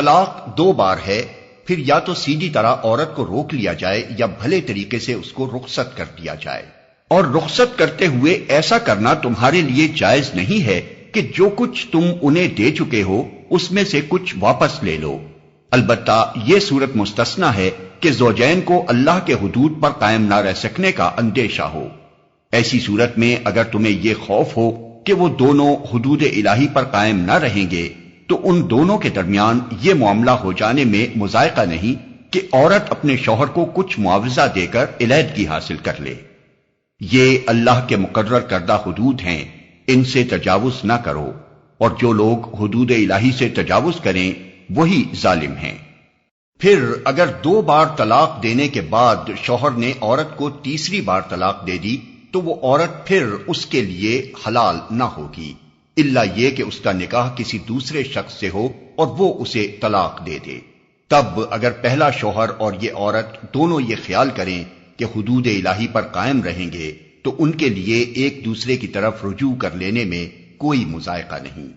طلاق دو بار ہے، پھر یا تو سیدھی طرح عورت کو روک لیا جائے یا بھلے طریقے سے اس کو رخصت کر دیا جائے۔ اور رخصت کرتے ہوئے ایسا کرنا تمہارے لیے جائز نہیں ہے کہ جو کچھ تم انہیں دے چکے ہو اس میں سے کچھ واپس لے لو۔ البتہ یہ صورت مستثنیٰ ہے کہ زوجین کو اللہ کے حدود پر قائم نہ رہ سکنے کا اندیشہ ہو۔ ایسی صورت میں اگر تمہیں یہ خوف ہو کہ وہ دونوں حدود الہی پر قائم نہ رہیں گے تو ان دونوں کے درمیان یہ معاملہ ہو جانے میں مضائقہ نہیں کہ عورت اپنے شوہر کو کچھ معاوضہ دے کر علیحدگی حاصل کر لے۔ یہ اللہ کے مقرر کردہ حدود ہیں، ان سے تجاوز نہ کرو، اور جو لوگ حدود الہی سے تجاوز کریں وہی ظالم ہیں۔ پھر اگر دو بار طلاق دینے کے بعد شوہر نے عورت کو تیسری بار طلاق دے دی تو وہ عورت پھر اس کے لیے حلال نہ ہوگی، الا یہ کہ اس کا نکاح کسی دوسرے شخص سے ہو اور وہ اسے طلاق دے دے۔ تب اگر پہلا شوہر اور یہ عورت دونوں یہ خیال کریں کہ حدود الہی پر قائم رہیں گے تو ان کے لیے ایک دوسرے کی طرف رجوع کر لینے میں کوئی مضائقہ نہیں۔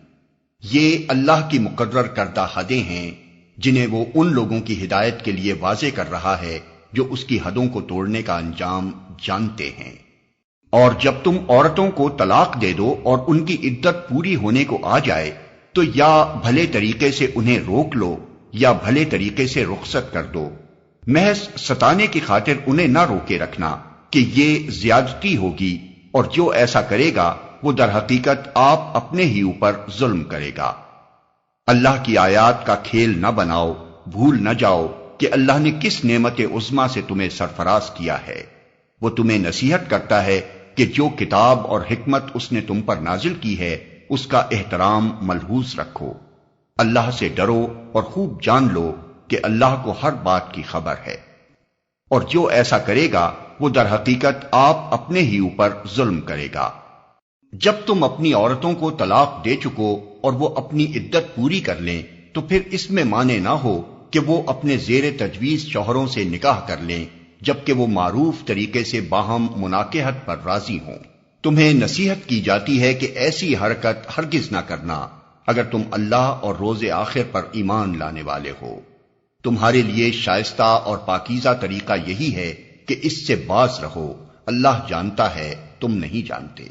یہ اللہ کی مقرر کردہ حدیں ہیں جنہیں وہ ان لوگوں کی ہدایت کے لیے واضح کر رہا ہے جو اس کی حدوں کو توڑنے کا انجام جانتے ہیں۔ اور جب تم عورتوں کو طلاق دے دو اور ان کی عدت پوری ہونے کو آ جائے تو یا بھلے طریقے سے انہیں روک لو یا بھلے طریقے سے رخصت کر دو۔ محض ستانے کی خاطر انہیں نہ روکے رکھنا کہ یہ زیادتی ہوگی، اور جو ایسا کرے گا وہ در حقیقت آپ اپنے ہی اوپر ظلم کرے گا۔ اللہ کی آیات کا کھیل نہ بناؤ، بھول نہ جاؤ کہ اللہ نے کس نعمت عظمیٰ سے تمہیں سرفراز کیا ہے۔ وہ تمہیں نصیحت کرتا ہے کہ جو کتاب اور حکمت اس نے تم پر نازل کی ہے اس کا احترام ملحوظ رکھو۔ اللہ سے ڈرو اور خوب جان لو کہ اللہ کو ہر بات کی خبر ہے، اور جو ایسا کرے گا وہ در حقیقت آپ اپنے ہی اوپر ظلم کرے گا۔ جب تم اپنی عورتوں کو طلاق دے چکو اور وہ اپنی عدت پوری کر لیں تو پھر اس میں مانے نہ ہو کہ وہ اپنے زیر تجویز شوہروں سے نکاح کر لیں جبکہ وہ معروف طریقے سے باہم مناکحت پر راضی ہوں۔ تمہیں نصیحت کی جاتی ہے کہ ایسی حرکت ہرگز نہ کرنا اگر تم اللہ اور روز آخر پر ایمان لانے والے ہو۔ تمہارے لیے شائستہ اور پاکیزہ طریقہ یہی ہے کہ اس سے باز رہو، اللہ جانتا ہے تم نہیں جانتے۔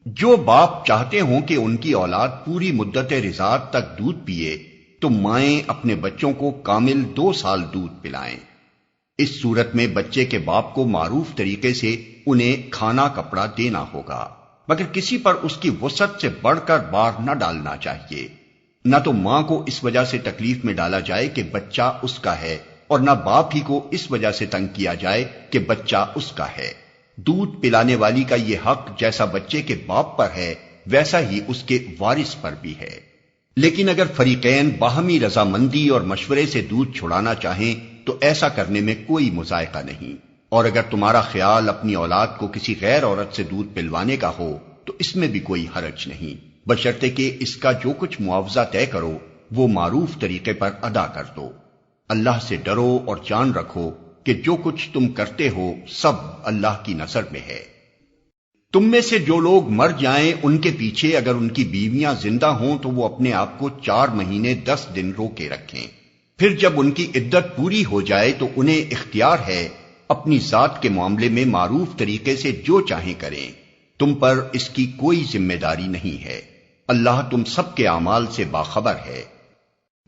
جو باپ چاہتے ہوں کہ ان کی اولاد پوری مدت رضاعت تک دودھ پیے تو مائیں اپنے بچوں کو کامل 2 سال دودھ پلائیں۔ اس صورت میں بچے کے باپ کو معروف طریقے سے انہیں کھانا کپڑا دینا ہوگا، مگر کسی پر اس کی وسعت سے بڑھ کر بار نہ ڈالنا چاہیے۔ نہ تو ماں کو اس وجہ سے تکلیف میں ڈالا جائے کہ بچہ اس کا ہے، اور نہ باپ ہی کو اس وجہ سے تنگ کیا جائے کہ بچہ اس کا ہے۔ دودھ پلانے والی کا یہ حق جیسا بچے کے باپ پر ہے ویسا ہی اس کے وارث پر بھی ہے۔ لیکن اگر فریقین باہمی رضامندی اور مشورے سے دودھ چھڑانا چاہیں تو ایسا کرنے میں کوئی مضائقہ نہیں، اور اگر تمہارا خیال اپنی اولاد کو کسی غیر عورت سے دودھ پلوانے کا ہو تو اس میں بھی کوئی حرج نہیں، بشرطے کہ اس کا جو کچھ معاوضہ طے کرو وہ معروف طریقے پر ادا کر دو۔ اللہ سے ڈرو اور جان رکھو کہ جو کچھ تم کرتے ہو سب اللہ کی نظر میں ہے۔ تم میں سے جو لوگ مر جائیں ان کے پیچھے اگر ان کی بیویاں زندہ ہوں تو وہ اپنے آپ کو 4 مہینے 10 دن روکے رکھیں، پھر جب ان کی عدت پوری ہو جائے تو انہیں اختیار ہے اپنی ذات کے معاملے میں معروف طریقے سے جو چاہیں کریں، تم پر اس کی کوئی ذمہ داری نہیں ہے، اللہ تم سب کے اعمال سے باخبر ہے۔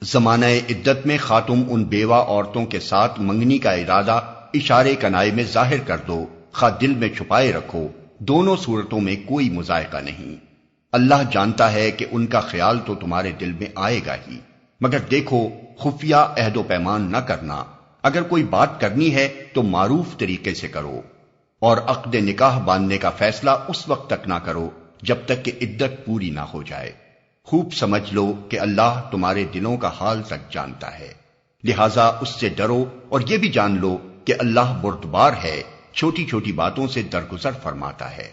زمانہ عدت میں خاتم ان بیوہ عورتوں کے ساتھ منگنی کا ارادہ اشارے کنائے میں ظاہر کر دو، خواہ دل میں چھپائے رکھو، دونوں صورتوں میں کوئی مضائقہ نہیں۔ اللہ جانتا ہے کہ ان کا خیال تو تمہارے دل میں آئے گا ہی، مگر دیکھو خفیہ عہد و پیمان نہ کرنا، اگر کوئی بات کرنی ہے تو معروف طریقے سے کرو، اور عقد نکاح باندھنے کا فیصلہ اس وقت تک نہ کرو جب تک کہ عدت پوری نہ ہو جائے۔ خوب سمجھ لو کہ اللہ تمہارے دلوں کا حال تک جانتا ہے، لہذا اس سے ڈرو، اور یہ بھی جان لو کہ اللہ بردبار ہے، چھوٹی چھوٹی باتوں سے درگزر فرماتا ہے۔